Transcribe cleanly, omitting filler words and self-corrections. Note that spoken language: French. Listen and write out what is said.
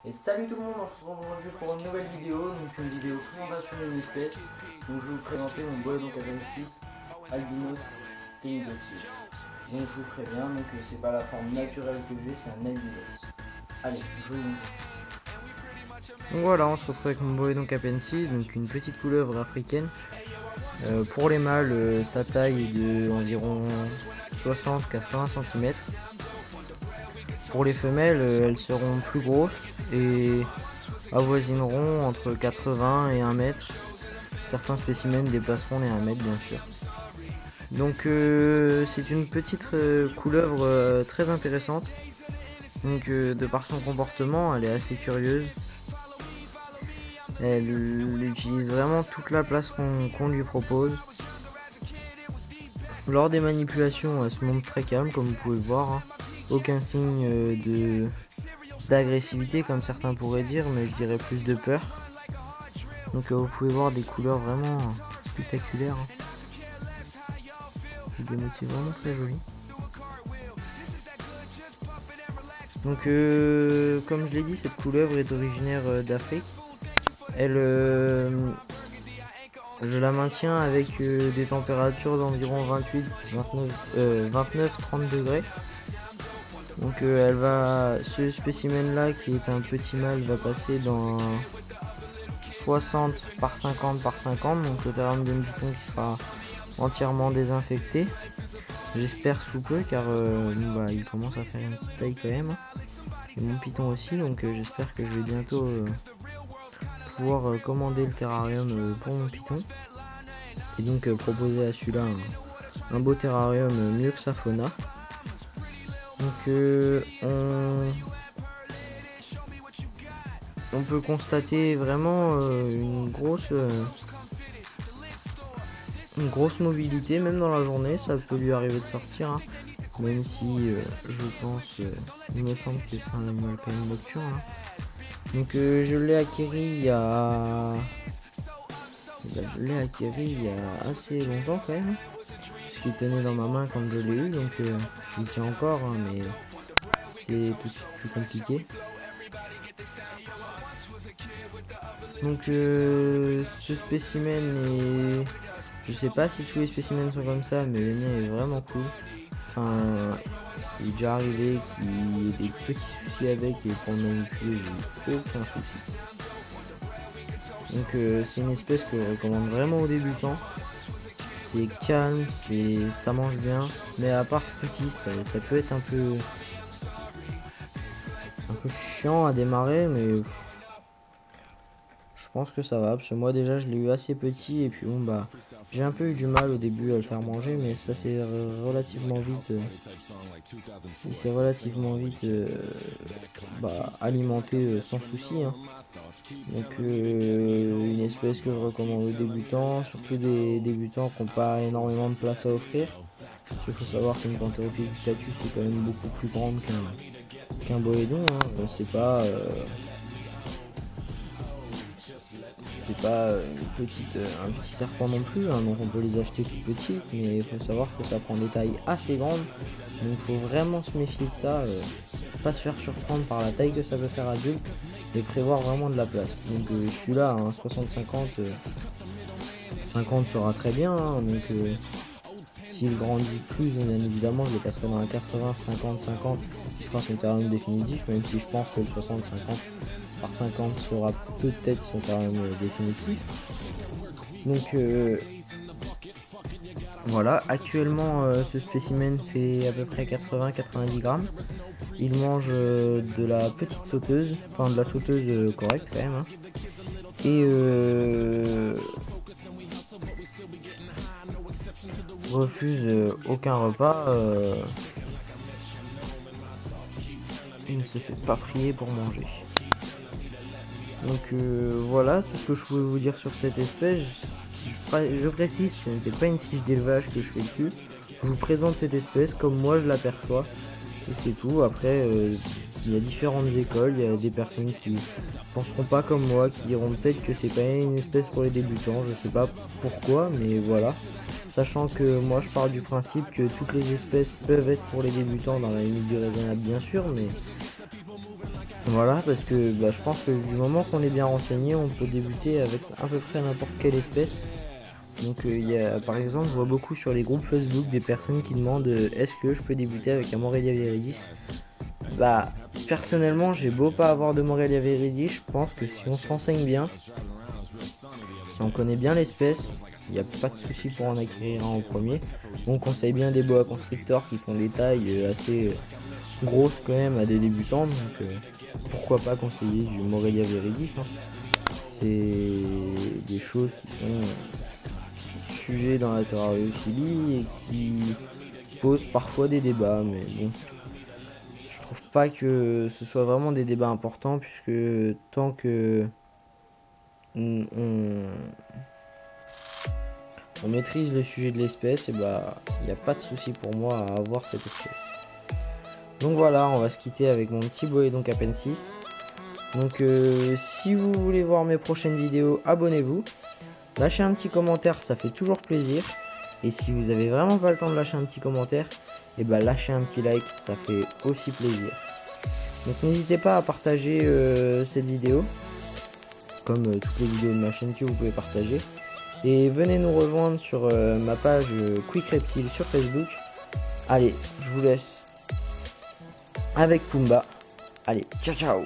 Et salut tout le monde, on se retrouve aujourd'hui pour une nouvelle vidéo, donc une vidéo présentation d'une espèce. Donc je vais vous présenter mon Boa capensis albinos teigatius. Donc je vous préviens, donc c'est pas la forme naturelle que j'ai, c'est un albinos. Allez, je vous montre. Donc voilà, on se retrouve avec mon Boa capensis, donc une petite couleuvre africaine. Pour les mâles, sa taille est de environ 60-80 cm. Pour les femelles, elles seront plus grosses et avoisineront entre 80 et 1 mètre. Certains spécimens dépasseront les 1 mètre bien sûr. Donc c'est une petite couleuvre très intéressante. Donc de par son comportement, elle est assez curieuse. Elle utilise vraiment toute la place qu'on lui propose. Lors des manipulations, elle se montre très calme comme vous pouvez le voir, hein. Aucun signe d'agressivité comme certains pourraient dire, mais je dirais plus de peur. Donc vous pouvez voir des couleurs vraiment spectaculaires, hein. Des motifs vraiment très jolis. Donc comme je l'ai dit, cette couleuvre est originaire d'Afrique. Elle, je la maintiens avec des températures d'environ 29-30 degrés. Donc elle va, ce spécimen là qui est un petit mâle va passer dans 60 par 50 par 50, donc le terrain de python qui sera entièrement désinfecté. J'espère sous peu car il commence à faire une petite taille quand même. Et mon python aussi, donc j'espère que je vais bientôt pouvoir commander le terrarium pour mon python. Et donc proposer à celui-là un beau terrarium mieux que sa fauna. Donc on peut constater vraiment une grosse mobilité, même dans la journée, ça peut lui arriver de sortir, hein. Même si je pense, il me semble que c'est un animal quand même nocturne, hein. Donc je l'ai acquéri il y a assez longtemps quand même, puisqu'il tenait dans ma main quand je l'ai eu, donc il tient encore, hein, mais c'est tout de suite plus compliqué. Donc ce spécimen est... Je sais pas si tous les spécimens sont comme ça, mais le mien est vraiment cool. Enfin, il est déjà arrivé qu'il y ait des petits soucis avec, et pour le manipuler, j'ai eu aucun souci. Donc c'est une espèce que je recommande vraiment aux débutants. C'est calme, ça mange bien, mais à part petit, ça peut être un peu chiant à démarrer, mais je pense que ça va, parce que moi déjà je l'ai eu assez petit, et puis bon bah j'ai un peu eu du mal au début à le faire manger, mais ça c'est relativement vite, il s'est relativement vite alimenté sans souci, hein. Donc une espèce que je recommande aux débutants, surtout des débutants qui n'ont pas énormément de place à offrir. Il faut savoir qu'une Panthérophile status est quand même beaucoup plus grande qu'un boédon, hein. C'est pas un petit serpent non plus, hein, donc on peut les acheter tout petites, mais il faut savoir que ça prend des tailles assez grandes, donc il faut vraiment se méfier de ça, pas se faire surprendre par la taille que ça peut faire adulte, et prévoir vraiment de la place. Donc celui-là, hein, 60-50, 50 sera très bien, hein, donc s'il grandit plus, bien évidemment, je le passerai dans la 80, 50, 50, qui sera son terrain définitif, même si je pense que le 60-50 par 50 sera peut-être son terrain définitif. Donc voilà, actuellement ce spécimen fait à peu près 80-90 grammes. Il mange de la petite sauteuse, enfin de la sauteuse correcte quand même, hein. Et refuse aucun repas. Il ne se fait pas prier pour manger. Donc voilà tout ce que je pouvais vous dire sur cette espèce. Je précise, ce n'était pas une fiche d'élevage que je fais dessus. Je vous présente cette espèce comme moi je l'aperçois. Et c'est tout. Après, il y a différentes écoles. Il y a des personnes qui penseront pas comme moi, qui diront peut-être que c'est pas une espèce pour les débutants. Je sais pas pourquoi, mais voilà. Sachant que moi je pars du principe que toutes les espèces peuvent être pour les débutants dans la limite du raisonnable bien sûr, mais Voilà, parce que je pense que du moment qu'on est bien renseigné, on peut débuter avec à peu près n'importe quelle espèce. Donc il y a, par exemple, je vois beaucoup sur les groupes Facebook des personnes qui demandent est-ce que je peux débuter avec un Morelia viridis. Personnellement, j'ai beau pas avoir de Morelia viridis, je pense que si on se renseigne bien, si on connaît bien l'espèce, il n'y a pas de souci pour en acquérir un en premier. On conseille bien des boa constrictors qui font des tailles assez grosses quand même à des débutants, donc pourquoi pas conseiller du Morelia viridis, hein. C'est des choses qui sont sujets dans la terrariophilie et qui posent parfois des débats, mais bon, je trouve pas que ce soit vraiment des débats importants, puisque tant que on maîtrise le sujet de l'espèce, et il n'y a pas de souci pour moi à avoir cette espèce. Donc voilà, on va se quitter avec mon petit Boédon Capensis. Donc si vous voulez voir mes prochaines vidéos, abonnez-vous. Lâchez un petit commentaire, ça fait toujours plaisir. Et si vous avez vraiment pas le temps de lâcher un petit commentaire, lâchez un petit like, ça fait aussi plaisir. Donc n'hésitez pas à partager cette vidéo. Comme toutes les vidéos de ma chaîne que vous pouvez partager. Et venez nous rejoindre sur ma page Quick Reptile sur Facebook. Allez, je vous laisse avec Pumba. Allez, ciao ciao.